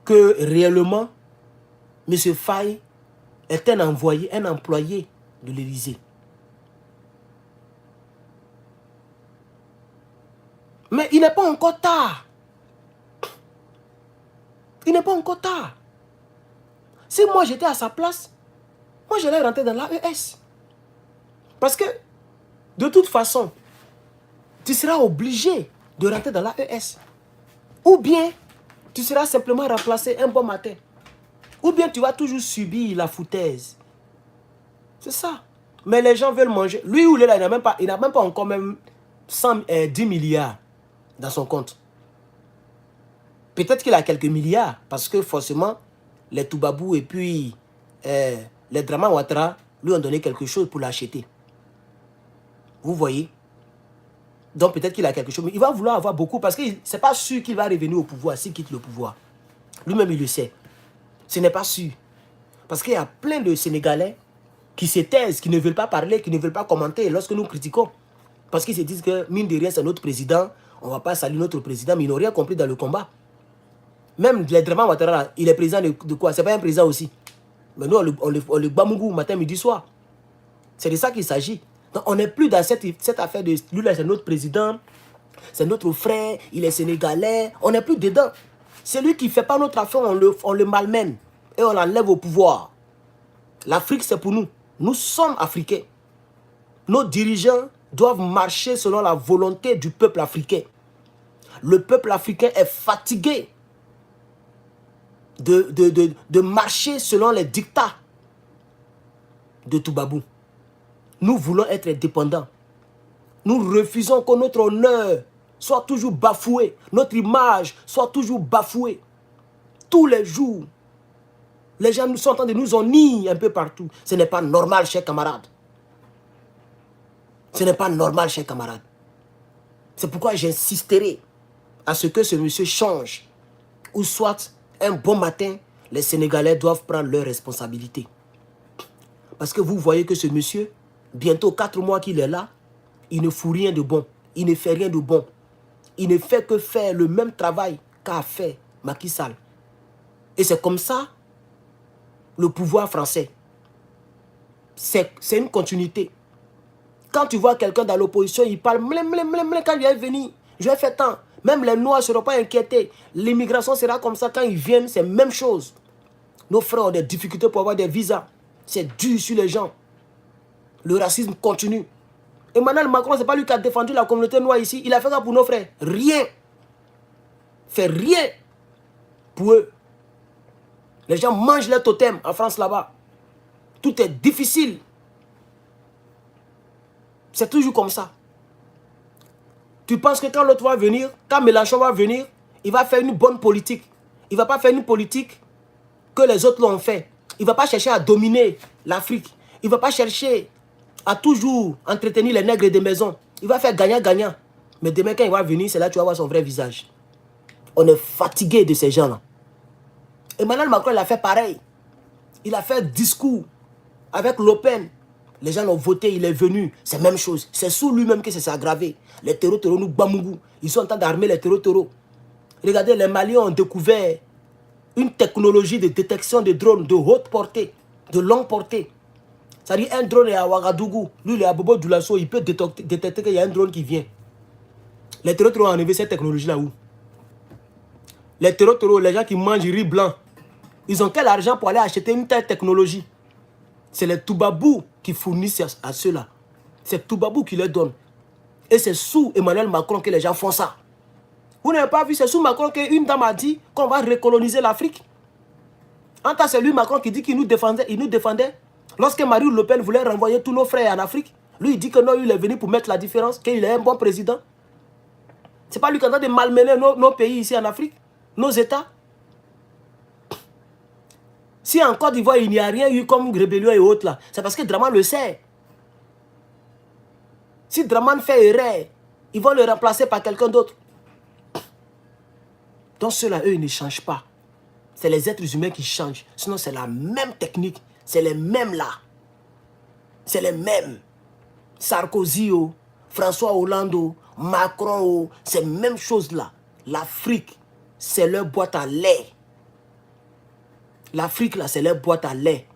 que réellement, M. Faye est un envoyé, un employé de l'Élysée. Mais il n'est pas encore tard. Il n'est pas encore tard. Si moi j'étais à sa place, moi j'allais rentrer dans l'AES. Parce que, de toute façon, tu seras obligé de rentrer dans l'AES. Ou bien, tu seras simplement remplacé un bon matin. Ou bien tu vas toujours subir la foutaise. C'est ça. Mais les gens veulent manger. Lui ou là, il n'a même pas encore même 10 milliards dans son compte. Peut-être qu'il a quelques milliards. Parce que forcément, les Toubabou et puis les Draman Ouattara lui ont donné quelque chose pour l'acheter. Vous voyez? Donc peut-être qu'il a quelque chose. Mais il va vouloir avoir beaucoup parce que ce n'est pas sûr qu'il va revenir au pouvoir s'il quitte le pouvoir. Lui-même, il le sait. Ce n'est pas sûr. Parce qu'il y a plein de Sénégalais qui se taisent, qui ne veulent pas parler, qui ne veulent pas commenter lorsque nous critiquons. Parce qu'ils se disent que, mine de rien, c'est notre président. On ne va pas saluer notre président, mais ils n'ont rien compris dans le combat. Même les Draman Ouattara, il est président de quoi? Ce n'est pas un président aussi. Mais nous, on le bamougou matin, midi, soir. C'est de ça qu'il s'agit. Donc, on n'est plus dans cette affaire de... Lui, là, c'est notre président, c'est notre frère, il est sénégalais. On n'est plus dedans. C'est lui qui ne fait pas notre affaire, on le malmène. Et on l'enlève au pouvoir. L'Afrique, c'est pour nous. Nous sommes africains. Nos dirigeants doivent marcher selon la volonté du peuple africain. Le peuple africain est fatigué de marcher selon les dictats de Toubabou. Nous voulons être indépendants. Nous refusons que notre honneur soit toujours bafoué. Notre image soit toujours bafouée. Tous les jours. Les gens nous sont en train de nous ennuyer un peu partout. Ce n'est pas normal, chers camarades. Ce n'est pas normal, chers camarades. C'est pourquoi j'insisterai à ce que ce monsieur change. Ou soit, un bon matin, les Sénégalais doivent prendre leurs responsabilités. Parce que vous voyez que ce monsieur, bientôt 4 mois qu'il est là, il ne fout rien de bon. Il ne fait rien de bon. Il ne fait que faire le même travail qu'a fait Macky Sall. Et c'est comme ça, le pouvoir français. C'est une continuité. Quand tu vois quelqu'un dans l'opposition, il parle, quand il va venir, je vais faire tant. Même les Noirs ne seront pas inquiétés. L'immigration sera comme ça. Quand ils viennent, c'est la même chose. Nos frères ont des difficultés pour avoir des visas. C'est dur sur les gens. Le racisme continue. Emmanuel Macron, ce n'est pas lui qui a défendu la communauté noire ici. Il a fait ça pour nos frères. Rien. Fait rien pour eux. Les gens mangent les totems en France là-bas. Tout est difficile. C'est toujours comme ça. Tu penses que quand l'autre va venir, quand Mélenchon va venir, il va faire une bonne politique. Il ne va pas faire une politique que les autres l'ont fait. Il ne va pas chercher à dominer l'Afrique. Il ne va pas chercher à toujours entretenir les nègres des maisons. Il va faire gagnant-gagnant. Mais demain, quand il va venir, c'est là que tu vas voir son vrai visage. On est fatigué de ces gens-là. Emmanuel Macron, il a fait pareil. Il a fait discours avec Le Pen. Les gens l'ont voté, il est venu. C'est la même chose. C'est sous lui-même que ça s'est aggravé. Les terreaux nous bamougou. Ils sont en train d'armer les terreaux. Regardez, les Maliens ont découvert une technologie de détection de drones de haute portée, de longue portée. C'est-à-dire un drone est à Ouagadougou. Lui, il est à Bobo Dioulasso. Il peut détecter qu'il y a un drone qui vient. Les terreaux ont enlevé cette technologie-là où? Les terreaux, les gens qui mangent riz blanc, ils ont quel argent pour aller acheter une telle technologie? C'est les Toubabou qui fournissent à ceux-là. C'est Toubabou qui les donne. Et c'est sous Emmanuel Macron que les gens font ça. Vous n'avez pas vu, c'est sous Macron qu'une dame a dit qu'on va recoloniser l'Afrique. En tant c'est lui Macron qui dit qu'il nous défendait. Lorsque Marine Le Pen voulait renvoyer tous nos frères en Afrique, lui il dit que non, il est venu pour mettre la différence, qu'il est un bon président. C'est pas lui qui est en train de malmener nos pays ici en Afrique, nos États. Si en Côte d'Ivoire, il n'y a rien eu comme rébellion et autres là, c'est parce que Draman le sait. Si Draman fait erreur, ils vont le remplacer par quelqu'un d'autre. Donc ceux-là, eux, ils ne changent pas. C'est les êtres humains qui changent. Sinon, c'est la même technique. C'est les mêmes là. C'est les mêmes. Sarkozy, oh, François Hollande, oh, Macron, oh, c'est la même chose là. L'Afrique, c'est leur boîte à lait. L'Afrique, là, c'est leur boîte à lait.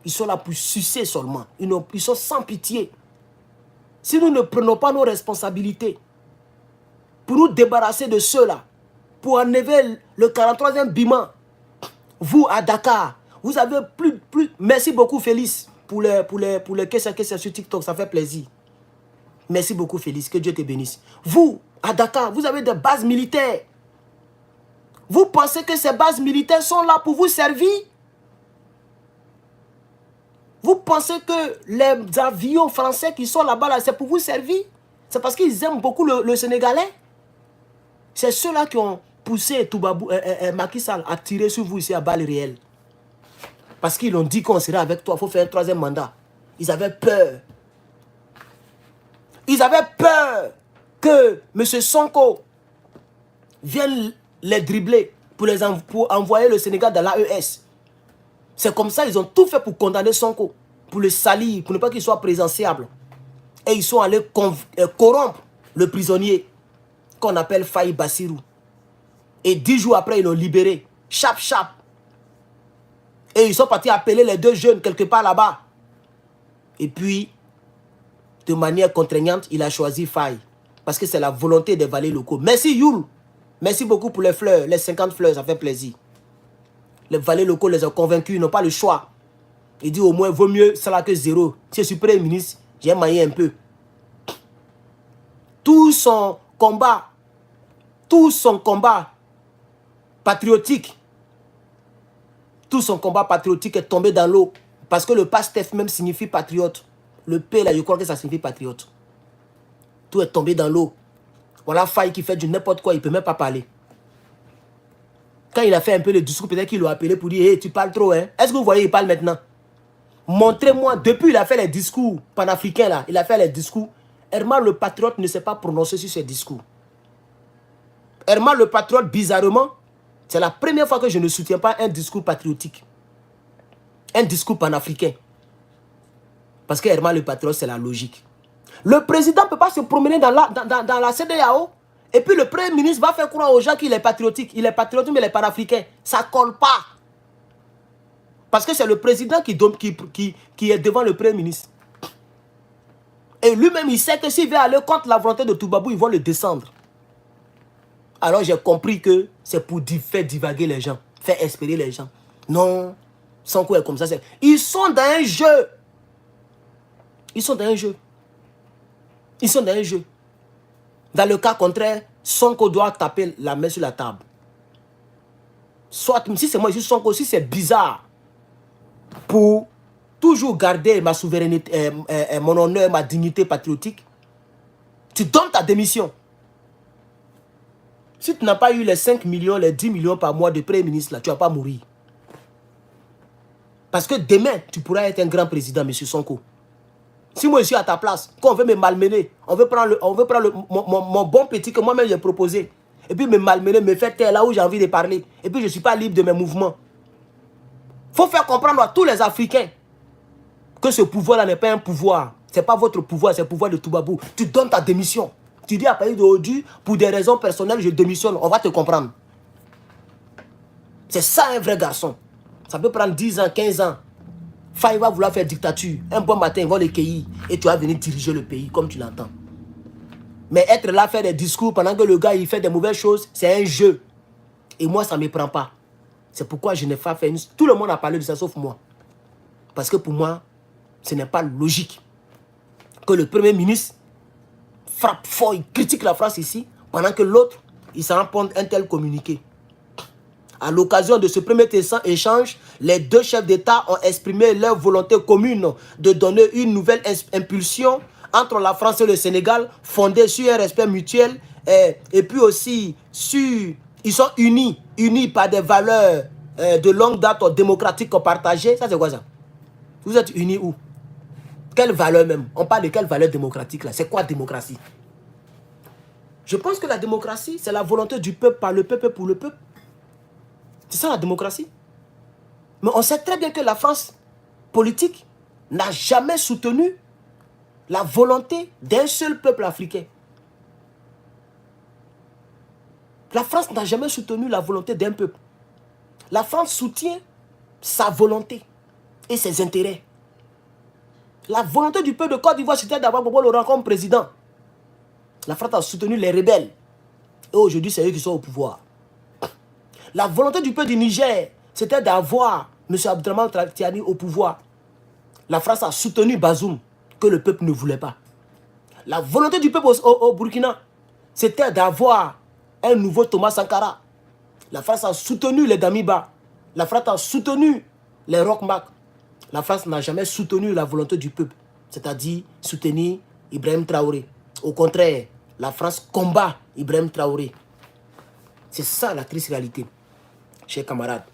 Ils sont là pour sucer seulement. Ils sont sans pitié. Si nous ne prenons pas nos responsabilités pour nous débarrasser de ceux-là, pour enlever le 43e Bima, vous, à Dakar, vous avez plus... Merci beaucoup, Félix, pour les questions sur TikTok, ça fait plaisir. Merci beaucoup, Félix, que Dieu te bénisse. Vous, à Dakar, vous avez des bases militaires. Vous pensez que ces bases militaires sont là pour vous servir? Vous pensez que les avions français qui sont là-bas, là, c'est pour vous servir? C'est parce qu'ils aiment beaucoup le Sénégalais? C'est ceux-là qui ont poussé Macky Sall à tirer sur vous ici à balles réelles. Parce qu'ils ont dit qu'on serait avec toi, il faut faire un 3e mandat. Ils avaient peur. Ils avaient peur que M. Sonko vienne les dribbler pour envoyer le Sénégal dans l'AES. C'est comme ça, ils ont tout fait pour condamner Sonko, pour le salir, pour ne pas qu'il soit présidentiable. Et ils sont allés corrompre le prisonnier qu'on appelle Faye Bassirou. Et 10 jours après, ils l'ont libéré. Chap, chap. Et ils sont partis appeler les 2 jeunes quelque part là-bas. Et puis, de manière contraignante, il a choisi Faye. Parce que c'est la volonté des valets locaux. Merci Youl. Merci beaucoup pour les fleurs. Les 50 fleurs, ça fait plaisir. Les valets locaux les ont convaincus, ils n'ont pas le choix. Il dit au moins, vaut mieux ça que 0. Si je suis Premier ministre, j'ai maillé un peu. Tout son combat patriotique, est tombé dans l'eau. Parce que le PASTEF même signifie patriote. Le P là, je crois que ça signifie patriote. Tout est tombé dans l'eau. Voilà Faye qui fait du n'importe quoi, il ne peut même pas parler. Quand il a fait un peu le discours, peut-être qu'il l'a appelé pour dire hey, tu parles trop, hein? Est-ce que vous voyez, il parle maintenant? Montrez-moi, depuis il a fait les discours panafricains là, il a fait les discours. Herman le patriote ne s'est pas prononcé sur ces discours. Herman le patriote, bizarrement, c'est la première fois que je ne soutiens pas un discours patriotique. Un discours panafricain. Parce que Herman le patriote, c'est la logique. Le président ne peut pas se promener dans la CEDEAO. Et puis le Premier ministre va faire croire aux gens qu'il est patriotique. Il est patriotique, mais il est panafricain. Ça ne colle pas. Parce que c'est le président qui est devant le Premier ministre. Et lui-même, il sait que s'il veut aller contre la volonté de Toubabou, ils vont le descendre. Alors j'ai compris que c'est pour faire divaguer les gens. Faire espérer les gens. Non, Sonko est comme ça. Ils sont dans un jeu. Ils sont dans un jeu. Ils sont dans un jeu. Dans le cas contraire, Sonko doit taper la main sur la table. Soit, si c'est moi, je suis Sonko, si c'est bizarre, pour toujours garder ma souveraineté, mon honneur, ma dignité patriotique, tu donnes ta démission. Si tu n'as pas eu les 5 millions, les 10 millions par mois de Premier ministre, là, tu ne vas pas mourir. Parce que demain, tu pourras être un grand président, M. Sonko. Si moi je suis à ta place, quand on veut me malmener, on veut prendre mon bon petit que moi-même j'ai proposé, et puis me malmener, me faire taire là où j'ai envie de parler, et puis je ne suis pas libre de mes mouvements. Il faut faire comprendre à tous les Africains que ce pouvoir-là n'est pas un pouvoir. Ce n'est pas votre pouvoir, c'est le pouvoir de Toubabou. Tu donnes ta démission. Tu dis à partir d'aujourd'hui, pour des raisons personnelles, je démissionne. On va te comprendre. C'est ça un vrai garçon. Ça peut prendre 10 ans, 15 ans. Faye va vouloir faire dictature. Un bon matin, ils vont le cueillir et tu vas venir diriger le pays comme tu l'entends. Mais être là, faire des discours pendant que le gars il fait des mauvaises choses, c'est un jeu. Et moi, ça ne me prend pas. C'est pourquoi je n'ai pas fait... Tout le monde a parlé de ça sauf moi. Parce que pour moi, ce n'est pas logique que le Premier ministre frappe fort, il critique la France ici, pendant que l'autre, il s'en rend un tel communiqué. À l'occasion de ce premier échange, les 2 chefs d'État ont exprimé leur volonté commune de donner une nouvelle impulsion entre la France et le Sénégal, fondée sur un respect mutuel et puis aussi ils sont unis par des valeurs de longue date démocratiques partagées. Ça c'est quoi ça? Vous êtes unis où? Quelle valeur même? On parle de quelle valeur démocratique là? C'est quoi démocratie? Je pense que la démocratie, c'est la volonté du peuple par le peuple pour le peuple. C'est ça la démocratie. Mais on sait très bien que la France politique n'a jamais soutenu la volonté d'un seul peuple africain. La France n'a jamais soutenu la volonté d'un peuple. La France soutient sa volonté et ses intérêts. La volonté du peuple de Côte d'Ivoire, c'était d'avoir Bobo Laurent comme président. La France a soutenu les rebelles. Et aujourd'hui, c'est eux qui sont au pouvoir. La volonté du peuple du Niger, c'était d'avoir M. Abdraman Tiani au pouvoir. La France a soutenu Bazoum, que le peuple ne voulait pas. La volonté du peuple au Burkina, c'était d'avoir un nouveau Thomas Sankara. La France a soutenu les Damiba. La France a soutenu les Rockmark. La France n'a jamais soutenu la volonté du peuple, c'est-à-dire soutenir Ibrahim Traoré. Au contraire, la France combat Ibrahim Traoré. C'est ça la triste réalité, chers camarades.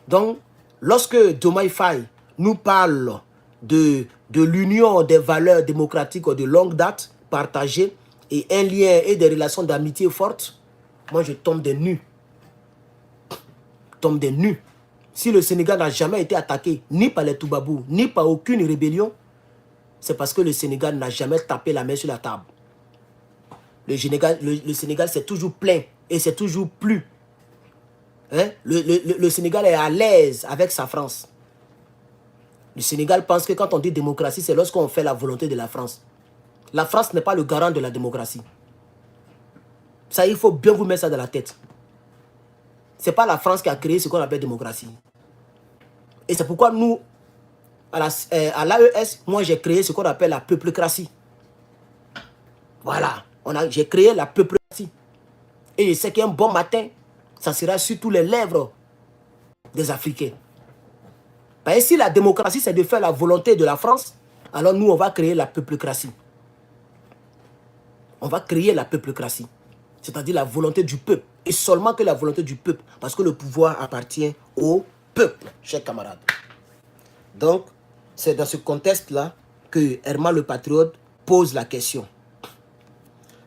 Donc, lorsque Diomaye Faye nous parle de l'union des valeurs démocratiques de longue date partagées et un lien et des relations d'amitié fortes, moi je tombe des nues. Tombe des nues. Si le Sénégal n'a jamais été attaqué ni par les Toubabou, ni par aucune rébellion, c'est parce que le Sénégal n'a jamais tapé la main sur la table. Le Sénégal s'est toujours plaint et c'est toujours plus. Hein? Le Sénégal est à l'aise avec sa France. Le Sénégal pense que quand on dit démocratie, c'est lorsqu'on fait la volonté de la France. La France n'est pas le garant de la démocratie. Ça, il faut bien vous mettre ça dans la tête. Ce n'est pas la France qui a créé ce qu'on appelle démocratie. Et c'est pourquoi nous, à l'AES, moi j'ai créé ce qu'on appelle la peuplocratie. Voilà, j'ai créé la peuplocratie. Et je sais qu'un bon matin, ça sera sur tous les lèvres des Africains. Parce que si la démocratie, c'est de faire la volonté de la France, alors nous, on va créer la peuplocratie. On va créer la peuplocratie. C'est-à-dire la volonté du peuple. Et seulement que la volonté du peuple. Parce que le pouvoir appartient au peuple, chers camarades. Donc, c'est dans ce contexte-là que Herman le Patriote pose la question.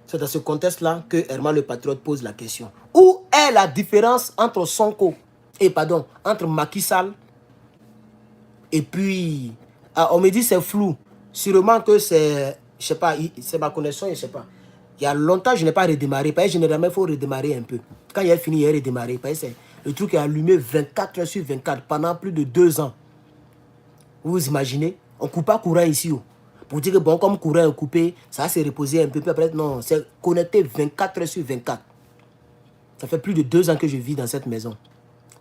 C'est dans ce contexte-là que Herman le Patriote pose la question. Où est la différence entre Sonko entre Macky Sall et puis... Ah, on me dit c'est flou. Sûrement que c'est... Je sais pas, c'est ma connexion, je sais pas. Il y a longtemps, je n'ai pas redémarré. Parce que généralement, il faut redémarrer un peu. Quand il a fini, il a redémarré. Parce que le truc est allumé 24 heures sur 24 pendant plus de 2 ans. Vous vous imaginez? On ne coupe pas courant ici. Pour dire que bon, comme courant est coupé, ça va se reposer un peu. Puis après, non, c'est connecté 24 heures sur 24. Ça fait plus de 2 ans que je vis dans cette maison.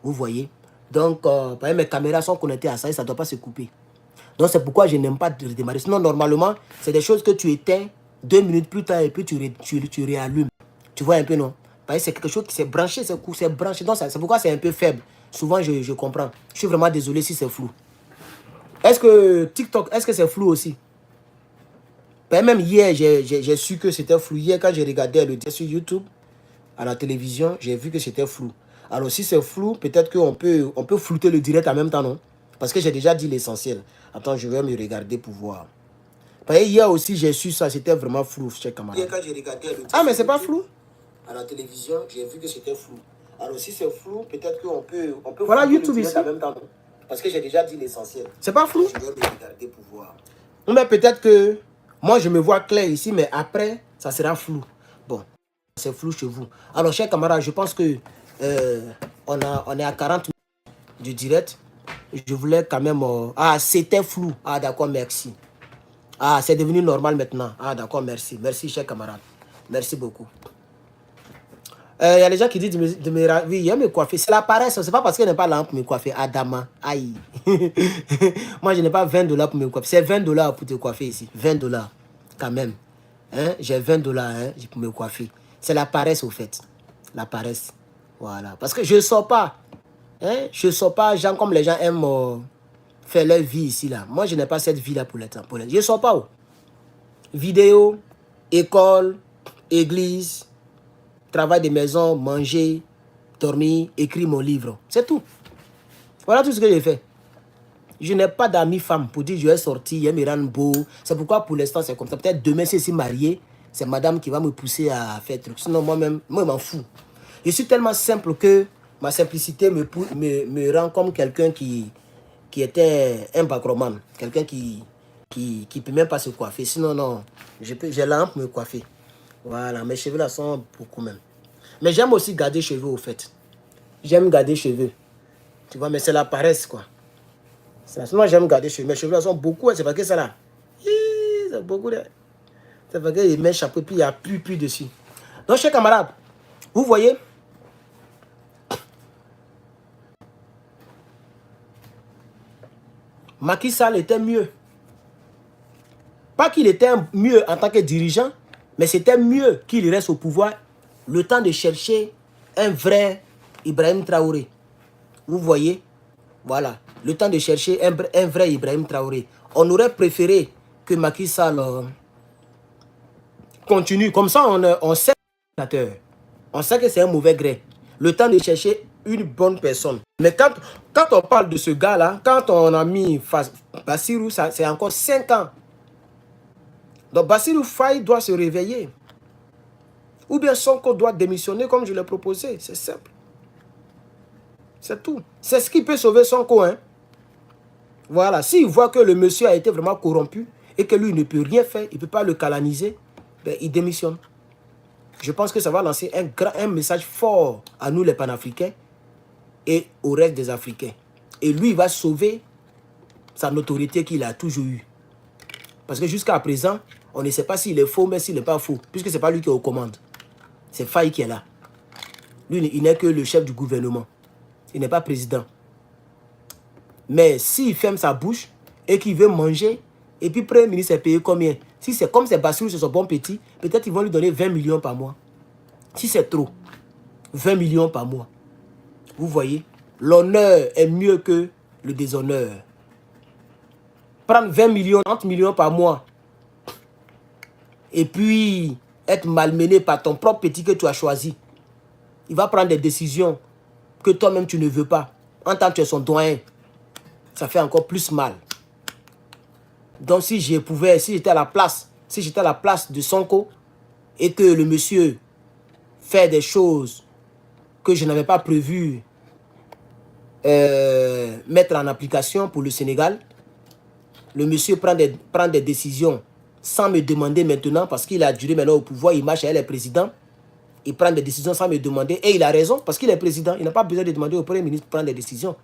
Vous voyez? Donc, mes caméras sont connectées à ça et ça ne doit pas se couper. Donc, c'est pourquoi je n'aime pas redémarrer. Sinon, normalement, c'est des choses que tu éteins 2 minutes plus tard et puis tu réallumes. Tu vois un peu, non? Parce que c'est quelque chose qui s'est branché, c'est branché. Donc, c'est pourquoi c'est un peu faible. Souvent, je comprends. Je suis vraiment désolé si c'est flou. Est-ce que TikTok, est-ce que c'est flou aussi? Même hier, j'ai su que c'était flou. Hier, quand j'ai regardé le direct sur YouTube, à la télévision, j'ai vu que c'était flou. Alors, si c'est flou, peut-être qu'on peut flouter le direct en même temps, non? Parce que j'ai déjà dit l'essentiel. Attends, je vais me regarder pour voir. Parce que hier aussi, j'ai su ça, c'était vraiment flou, chers camarades. Hier, quand j'ai regardé le direct mais c'est pas flou? À la télévision, j'ai vu que c'était flou. Alors, si c'est flou, peut-être qu'on peut voilà YouTube le direct ici en même temps, non? Parce que j'ai déjà dit l'essentiel. C'est pas flou? Je vais me regarder pour voir. Mais peut-être que moi, je me vois clair ici, mais après, ça sera flou. Bon, c'est flou chez vous. Alors, chers camarades, je pense que on est à 40 minutes du direct. Je voulais quand même... ah, c'était flou. Ah, d'accord, merci. Ah, c'est devenu normal maintenant. Ah, d'accord, merci. Merci, chers camarades. Merci beaucoup. Il y a des gens qui disent de me oui, il y a me coiffer. C'est la paresse. C'est pas parce que je n'ai pas l'argent pour me coiffer. Adama. Aïe. Moi, je n'ai pas 20 $ pour me coiffer. C'est 20 $ pour te coiffer ici. 20 $ quand même. Hein? J'ai 20 $ hein, pour me coiffer. C'est la paresse au fait. La paresse. Voilà. Parce que je ne sors pas. Hein? Je ne sors pas, gens comme les gens aiment faire leur vie ici. Là. Moi, je n'ai pas cette vie-là pour l'instant. Je ne sors pas. Où? Vidéo, école, église, travail de maison, manger, dormir, écrire mon livre. C'est tout. Voilà tout ce que j'ai fait. Je n'ai pas d'amis femmes pour dire je vais sortir, je vais me rendre beau. C'est pourquoi pour l'instant c'est comme ça. Peut-être demain si je suis marié, c'est madame qui va me pousser à faire truc. Sinon moi-même, moi je m'en fous. Je suis tellement simple que ma simplicité me rend comme quelqu'un qui était un backroman. Quelqu'un qui qui ne peut même pas se coiffer. Sinon, non, j'ai la honte pour me coiffer. Voilà, mes cheveux là sont beaucoup même. Mais j'aime aussi garder cheveux au fait. J'aime garder cheveux. Tu vois, mais c'est la paresse quoi. Sinon, j'aime garder cheveux. Mes cheveux là sont beaucoup, c'est pas que ça là. C'est beaucoup de... C'est pas que les mets chapeau, puis il n'y a plus dessus. Donc, chers camarades, vous voyez, Macky Sall était mieux. Pas qu'il était mieux en tant que dirigeant, mais c'était mieux qu'il reste au pouvoir le temps de chercher un vrai Ibrahim Traoré. Vous voyez? Voilà. Le temps de chercher un vrai Ibrahim Traoré. On aurait préféré que Macky Sall continue. Comme ça, on sait que c'est un mauvais gré. Le temps de chercher une bonne personne. Mais quand on parle de ce gars-là, quand on a mis Bassirou, c'est encore 5 ans. Donc Bassirou Faye doit se réveiller. Ou bien Sonko doit démissionner comme je l'ai proposé. C'est simple. C'est tout. C'est ce qui peut sauver Sonko. Hein? Voilà. S'il voit que le monsieur a été vraiment corrompu et que lui ne peut rien faire, il ne peut pas le canaliser, ben, il démissionne. Je pense que ça va lancer un message fort à nous les panafricains et au reste des Africains. Et lui, il va sauver sa notoriété qu'il a toujours eue. Parce que jusqu'à présent, on ne sait pas s'il est faux, mais s'il n'est pas faux. Puisque ce n'est pas lui qui est aux commandes. C'est Faye qui est là. Lui, il n'est que le chef du gouvernement. Il n'est pas président. Mais s'il ferme sa bouche et qu'il veut manger, et puis le Premier ministre est payé combien? Si c'est comme c'est Bassirou, c'est son bon petit, peut-être ils vont lui donner 20 millions par mois. Si c'est trop, 20 millions par mois. Vous voyez, l'honneur est mieux que le déshonneur. Prendre 20 millions, 30 millions par mois, et puis être malmené par ton propre petit que tu as choisi. Il va prendre des décisions que toi-même tu ne veux pas. En tant que tu es son doyen, ça fait encore plus mal. Donc si j'étais à la place, de Sonko, et que le monsieur fait des choses que je n'avais pas prévu mettre en application pour le Sénégal, le monsieur prend des décisions sans me demander maintenant, parce qu'il a duré maintenant au pouvoir, il marche, elle est président, il prend des décisions sans me demander, et il a raison, parce qu'il est président, il n'a pas besoin de demander au Premier ministre de prendre des décisions.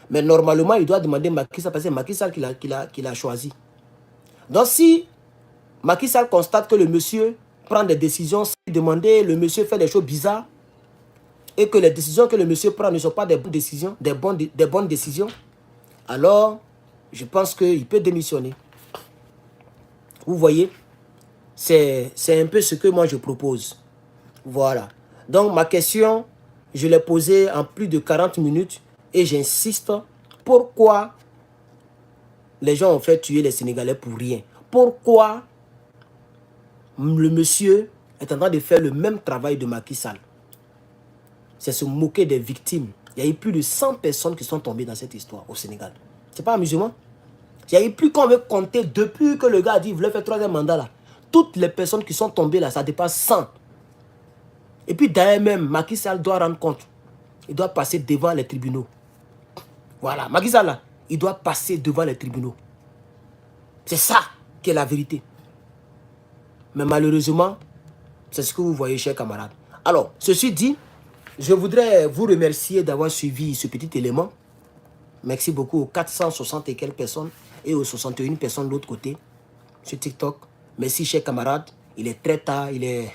Mais normalement, il doit demander Macky Sall, parce que c'est Macky Sall qu'il a choisi. Donc si Macky Sall constate que le monsieur prend des décisions sans demander, le monsieur fait des choses bizarres, et que les décisions que le monsieur prend ne sont pas des bonnes décisions, des bonnes décisions, alors je pense qu'il peut démissionner. Vous voyez, c'est un peu ce que moi je propose. Voilà. Donc ma question, je l'ai posée en plus de 40 minutes et j'insiste. Pourquoi les gens ont fait tuer les Sénégalais pour rien? Pourquoi le monsieur est en train de faire le même travail de Macky Sall? C'est se moquer des victimes. Il y a eu plus de 100 personnes qui sont tombées dans cette histoire au Sénégal. C'est pas amusant? Il y a eu plus qu'on veut compter depuis que le gars a dit qu'il voulait faire 3e mandat là. Toutes les personnes qui sont tombées là, ça dépasse 100. Et puis d'ailleurs même, Macky Sall doit rendre compte. Il doit passer devant les tribunaux. Voilà, Macky Sall là, il doit passer devant les tribunaux. C'est ça qui est la vérité. Mais malheureusement, c'est ce que vous voyez, chers camarades. Alors, ceci dit, je voudrais vous remercier d'avoir suivi ce petit élément. Merci beaucoup aux 460 et quelques personnes et aux 61 personnes de l'autre côté sur TikTok. Merci, chers camarades. Il est très tard, il est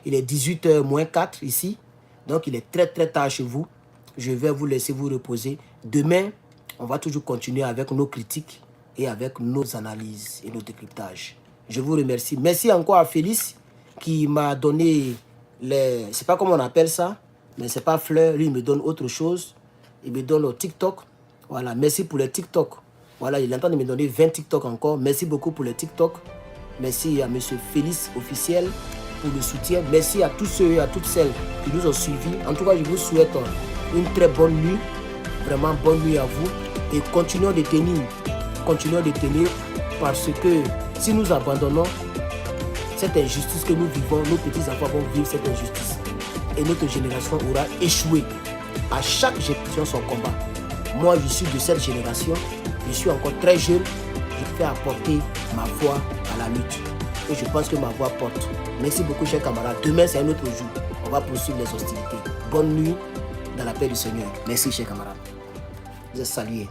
18h moins 4 ici. Donc, il est très tard chez vous. Je vais vous laisser vous reposer. Demain, on va toujours continuer avec nos critiques et avec nos analyses et nos décryptages. Je vous remercie. Merci encore à Félix qui m'a donné les... C'est pas comment on appelle ça, mais c'est pas fleur. Lui, il me donne autre chose. Il me donne au TikTok. Voilà, merci pour les TikTok. Voilà, il est en train de me donner 20 TikTok encore. Merci beaucoup pour les TikTok. Merci à M. Félix officiel pour le soutien. Merci à tous ceux et à toutes celles qui nous ont suivis. En tout cas, je vous souhaite une très bonne nuit. Vraiment bonne nuit à vous. Et continuons de tenir. Continuons de tenir parce que si nous abandonnons cette injustice que nous vivons, nos petits-enfants vont vivre cette injustice. Et notre génération aura échoué. À chaque génération son combat. Moi, je suis de cette génération. Je suis encore très jeune. je fais apporter ma voix à la lutte. Et je pense que ma voix porte. Merci beaucoup, chers camarades. Demain, c'est un autre jour. On va poursuivre les hostilités. Bonne nuit dans la paix du Seigneur. Merci, chers camarades. Vous êtes salués.